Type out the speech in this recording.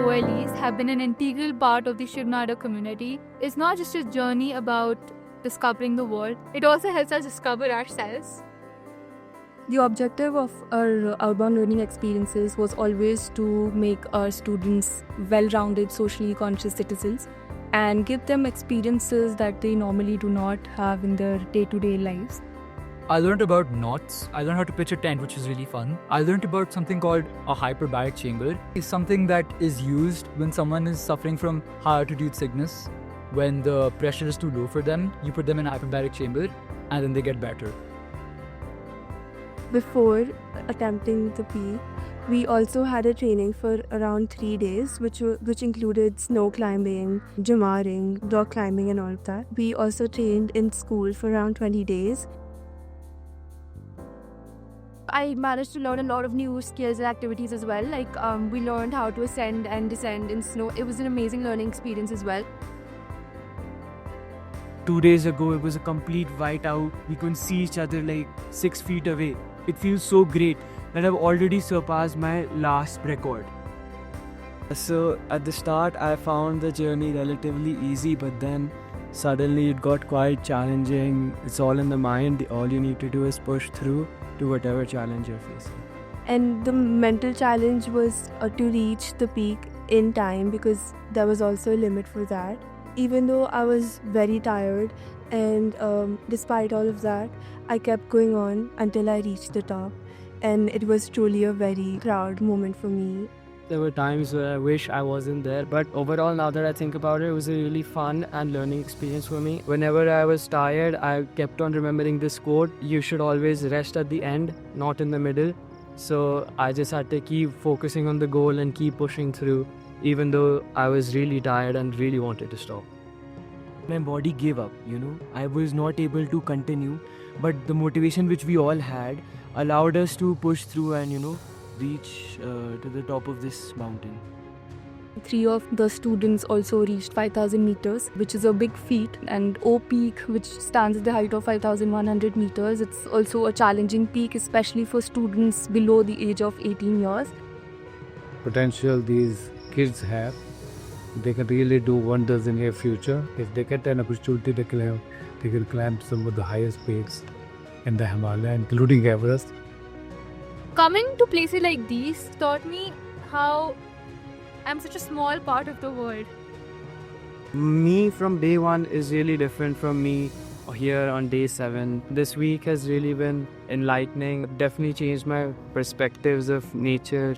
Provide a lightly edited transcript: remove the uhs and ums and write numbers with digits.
OLEs have been an integral part of the Shivnada community. It's not just a journey about discovering the world, it also helps us discover ourselves. The objective of our outbound learning experiences was always to make our students well-rounded, socially conscious citizens and give them experiences that they normally do not have in their day-to-day lives. I learned about knots. I learned how to pitch a tent, which is really fun. I learned about something called a hyperbaric chamber. It's something that is used when someone is suffering from high altitude sickness. When the pressure is too low for them, you put them in a hyperbaric chamber and then they get better. Before attempting the peak, we also had a training for around 3 days, which included snow climbing, jimaring, rock climbing and all of that. We also trained in school for around 20 days. I managed to learn a lot of new skills and activities as well. We learned how to ascend and descend in snow. It was an amazing learning experience as well. 2 days ago, it was a complete whiteout. We couldn't see each other like 6 feet away. It feels so great that I've already surpassed my last record. So at the start, I found the journey relatively easy, but then suddenly it got quite challenging. It's all in the mind. All you need to do is push through to whatever challenge you're facing. And the mental challenge was to reach the peak in time, because there was also a limit for that. Even though I was very tired, and despite all of that, I kept going on until I reached the top. And it was truly a very proud moment for me. There were times where I wish I wasn't there, but overall, now that I think about it, it was a really fun and learning experience for me. Whenever I was tired, I kept on remembering this quote: you should always rest at the end, not in the middle. So I just had to keep focusing on the goal and keep pushing through, even though I was really tired and really wanted to stop. My body gave up, I was not able to continue, but the motivation which we all had allowed us to push through and, reach to the top of this mountain. 3 of the students also reached 5,000 meters, which is a big feat. And O Peak, which stands at the height of 5,100 meters, it's also a challenging peak, especially for students below the age of 18 years. Potential these kids have, they can really do wonders in their future. If they get an opportunity, they can climb some of the highest peaks in the Himalaya, including Everest. Coming to places like these taught me how I'm such a small part of the world. Me from day one is really different from me here on day 7. This week has really been enlightening. Definitely changed my perspectives of nature.